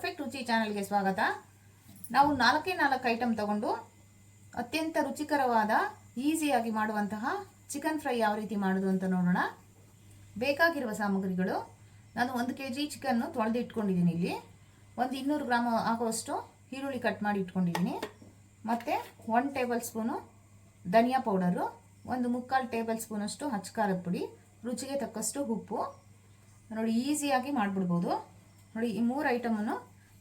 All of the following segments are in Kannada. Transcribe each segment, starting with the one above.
ಪರ್ಫೆಕ್ಟ್ ರುಚಿ ಚಾನಲ್ಗೆ ಸ್ವಾಗತ. ನಾವು 4 ಐಟಮ್ ತಗೊಂಡು ಅತ್ಯಂತ ರುಚಿಕರವಾದ ಈಸಿಯಾಗಿ ಮಾಡುವಂತಹ ಚಿಕನ್ ಫ್ರೈ ಯಾವ ರೀತಿ ಮಾಡೋದು ಅಂತ ನೋಡೋಣ. ಬೇಕಾಗಿರುವ ಸಾಮಗ್ರಿಗಳು, ನಾನು 1 kg ಚಿಕನ್ ತೊಳೆದು ಇಟ್ಕೊಂಡಿದ್ದೀನಿ. ಇಲ್ಲಿ ಒಂದು 200 ಗ್ರಾಮ್ ಆಗುವಷ್ಟು ಈರುಳ್ಳಿ ಕಟ್ ಮಾಡಿ ಇಟ್ಕೊಂಡಿದ್ದೀನಿ. ಮತ್ತು 1 ಟೇಬಲ್ ಸ್ಪೂನು ಧನಿಯಾ ಪೌಡರು, 1/4 ಟೇಬಲ್ ಸ್ಪೂನ್ ಅಷ್ಟು ಹಚ್ಕಾರದ ಪುಡಿ, ರುಚಿಗೆ ತಕ್ಕಷ್ಟು ಉಪ್ಪು. ನೋಡಿ, ಈಸಿಯಾಗಿ ಮಾಡಿಬಿಡ್ಬೋದು. ನೋಡಿ, ಈ 3 ಐಟಮನ್ನು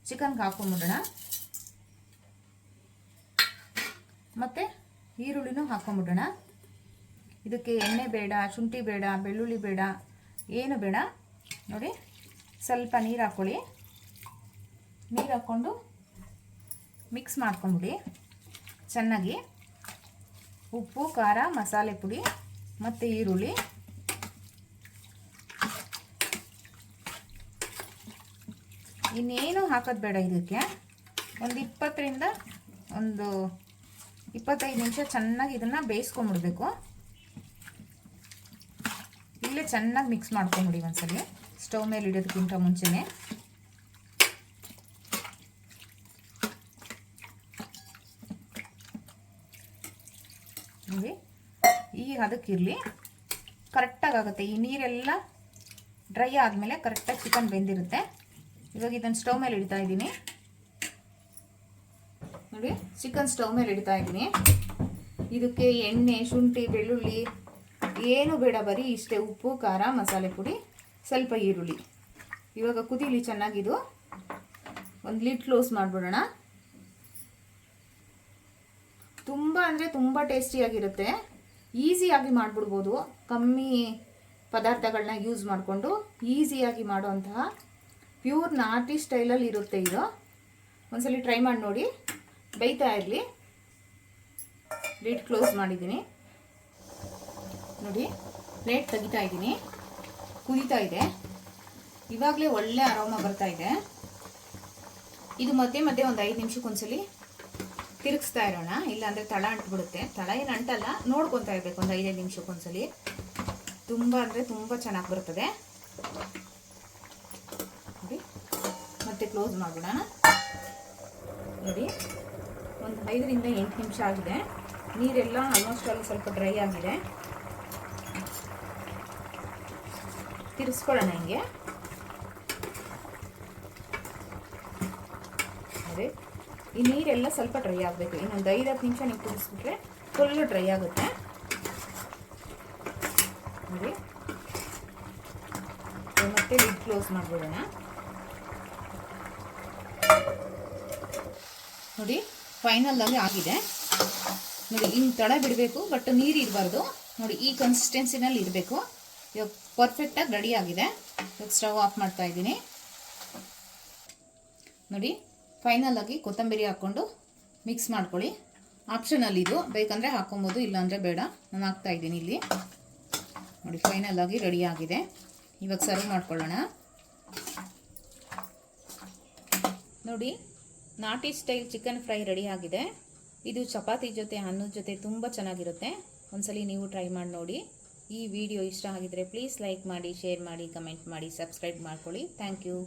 ಚಿಕನ್ಗೆ ಹಾಕೊಂಡ್ಬಿಡೋಣ. ಮತ್ತು ಈರುಳ್ಳಿನೂ ಹಾಕೊಂಡ್ಬಿಡೋಣ. ಇದಕ್ಕೆ ಎಣ್ಣೆ ಬೇಡ, ಶುಂಠಿ ಬೇಡ, ಬೆಳ್ಳುಳ್ಳಿ ಬೇಡ, ಏನು ಬೇಡ. ನೋಡಿ, ಸ್ವಲ್ಪ ನೀರು ಹಾಕ್ಕೊಳ್ಳಿ. ನೀರು ಹಾಕ್ಕೊಂಡು ಮಿಕ್ಸ್ ಮಾಡ್ಕೊಂಬಿಡಿ ಚೆನ್ನಾಗಿ. ಉಪ್ಪು, ಖಾರ, ಮಸಾಲೆ ಪುಡಿ ಮತ್ತು ಈರುಳ್ಳಿ. ಇನ್ನೇನು ಹಾಕೋದು ಬೇಡ. ಇದಕ್ಕೆ ಒಂದು 20ರಿಂದ 25 ನಿಮಿಷ ಚೆನ್ನಾಗಿ ಇದನ್ನು ಬೇಯಿಸ್ಕೊಂಬಿಡ್ಬೇಕು. ಇಲ್ಲೇ ಚೆನ್ನಾಗಿ ಮಿಕ್ಸ್ ಮಾಡ್ಕೊಂಬಿಡಿ ಒಂದ್ಸಲಿ, ಸ್ಟವ್ ಮೇಲೆ ಇಡೋದಕ್ಕಿಂತ ಮುಂಚೆನೇ. ನೋಡಿ, ಈಗ ಅದಕ್ಕಿರಲಿ, ಕರೆಕ್ಟಾಗಿ ಆಗುತ್ತೆ. ಈ ನೀರೆಲ್ಲ ಡ್ರೈ ಆದಮೇಲೆ ಕರೆಕ್ಟಾಗಿ ಚಿಕನ್ ಬೆಂದಿರುತ್ತೆ. ಇವಾಗ ಇದನ್ನು ಸ್ಟವ್ ಮೇಲೆ ಇಡ್ತಾ ಇದ್ದೀನಿ. ನೋಡಿ, ಚಿಕನ್ ಸ್ಟವ್ ಮೇಲೆ ಇಡ್ತಾ ಇದ್ದೀನಿ. ಇದಕ್ಕೆ ಎಣ್ಣೆ, ಶುಂಠಿ, ಬೆಳ್ಳುಳ್ಳಿ ಏನು ಬೇಡ, ಬರೀ ಇಷ್ಟೇ. ಉಪ್ಪು, ಖಾರ, ಮಸಾಲೆ ಪುಡಿ, ಸ್ವಲ್ಪ ಈರುಳ್ಳಿ. ಇವಾಗ ಕುದೀಲಿ ಚೆನ್ನಾಗಿದು. ಒಂದು ಲಿಡ್ ಕ್ಲೋಸ್ ಮಾಡಿಬಿಡೋಣ. ತುಂಬ ಅಂದರೆ ತುಂಬ ಟೇಸ್ಟಿಯಾಗಿರುತ್ತೆ. ಈಸಿಯಾಗಿ ಮಾಡಿಬಿಡ್ಬೋದು. ಕಮ್ಮಿ ಪದಾರ್ಥಗಳನ್ನ ಯೂಸ್ ಮಾಡಿಕೊಂಡು ಈಸಿಯಾಗಿ ಮಾಡುವಂತಹ ಪ್ಯೂರ್ ನಾಟಿ ಸ್ಟೈಲಲ್ಲಿ ಇರುತ್ತೆ ಇದು. ಒಂದ್ಸಲಿ ಟ್ರೈ ಮಾಡಿ ನೋಡಿ. ಬೇಯ್ತಾ ಇರಲಿ. ಲಿಡ್ ಕ್ಲೋಸ್ ಮಾಡಿದ್ದೀನಿ. ನೋಡಿ, ಪ್ಲೇಟ್ ತೆಗಿತಾ ಇದ್ದೀನಿ. ಕುದೀತಾ ಇದೆ. ಇವಾಗಲೇ ಒಳ್ಳೆ ಅರೋಮ ಬರ್ತಾ ಇದೆ. ಇದು ಮಧ್ಯೆ ಮಧ್ಯೆ ಒಂದು 5 ನಿಮಿಷಕ್ಕೊಂದ್ಸಲಿ ತಿರುಗಿಸ್ತಾ ಇರೋಣ, ಇಲ್ಲಾಂದರೆ ತಳ ಅಂಟ್ಬಿಡುತ್ತೆ. ತಳ ಏನು ಅಂಟಲ್ಲ, ನೋಡ್ಕೊತಾ ಇರಬೇಕು ಒಂದು 5 ನಿಮಿಷಕ್ಕೊಂದ್ಸಲಿ. ತುಂಬ ಅಂದರೆ ತುಂಬ ಚೆನ್ನಾಗಿ ಬರ್ತದೆ. ನೋಡಿ, ಮತ್ತೆ ಕ್ಲೋಸ್ ಮಾಡೋಣ. ನೋಡಿ, ಒಂದು 5ರಿಂದ 8 ನಿಮಿಷ ಆಗಿದೆ. ನೀರೆಲ್ಲ ಆಲ್ಮೋಸ್ಟ್ ಅಲ್ಲಿ ಸ್ವಲ್ಪ ಡ್ರೈ ಆಗಿದೆ. ತಿರ್ಸ್ಕೊಳ್ಳೋಣ ಹಿಂಗೆ. ಅದೇ, ಈ ನೀರೆಲ್ಲ ಸ್ವಲ್ಪ ಡ್ರೈ ಆಗಬೇಕು. ಇನ್ನೊಂದು 5-10 ನಿಮಿಷ ನೀವು ಕುದಿಸ್ಬಿಟ್ರೆ ಫುಲ್ಲು ಡ್ರೈ ಆಗುತ್ತೆ. ನೋಡಿ, ಮತ್ತೆ ಲಿಡ್ ಕ್ಲೋಸ್ ಮಾಡಿಬಿಡೋಣ. ನೋಡಿ, ಫೈನಲ್ ಆಗಿ ಆಗಿದೆ. ನೋಡಿ, ಹಿಂಗೆ ತಳ ಬಿಡಬೇಕು, ಬಟ್ ನೀರು ಇರಬಾರ್ದು. ನೋಡಿ, ಈ ಕನ್ಸಿಸ್ಟೆನ್ಸಿನಲ್ಲಿ ಇರಬೇಕು. ಇವಾಗ ಪರ್ಫೆಕ್ಟಾಗಿ ರೆಡಿ ಆಗಿದೆ. ಇವಾಗ ಸ್ಟವ್ ಆಫ್ ಮಾಡ್ತಾ ಇದ್ದೀನಿ. ನೋಡಿ, ಫೈನಲ್ ಆಗಿ ಕೊತ್ತಂಬರಿ ಹಾಕ್ಕೊಂಡು ಮಿಕ್ಸ್ ಮಾಡ್ಕೊಳ್ಳಿ. ಆಪ್ಷನಲ್ಲಿ ಇದು, ಬೇಕಂದರೆ ಹಾಕೊಬೋದು, ಇಲ್ಲಾಂದರೆ ಬೇಡ. ನಾನು ಹಾಕ್ತಾ ಇದ್ದೀನಿ ಇಲ್ಲಿ. ನೋಡಿ, ಫೈನಲ್ ಆಗಿ ರೆಡಿ ಆಗಿದೆ. ಇವಾಗ ಸರ್ವ್ ಮಾಡ್ಕೊಳ್ಳೋಣ. ನೋಡಿ, ನಾಟಿ ಸ್ಟೈಲ್ ಚಿಕನ್ ಫ್ರೈ ರೆಡಿ ಆಗಿದೆ. ಇದು ಚಪಾತಿ ಜೊತೆ, ಅನ್ನದ ಜೊತೆ ತುಂಬ ಚೆನ್ನಾಗಿರುತ್ತೆ. ಒಂದ್ಸಲಿ ನೀವು ಟ್ರೈ ಮಾಡಿ ನೋಡಿ. ಈ ವಿಡಿಯೋ ಇಷ್ಟ ಆಗಿದ್ರೆ ಪ್ಲೀಸ್ ಲೈಕ್ ಮಾಡಿ, ಶೇರ್ ಮಾಡಿ, ಕಮೆಂಟ್ ಮಾಡಿ, ಸಬ್ಸ್ಕ್ರೈಬ್ ಮಾಡ್ಕೊಳ್ಳಿ. Thank you.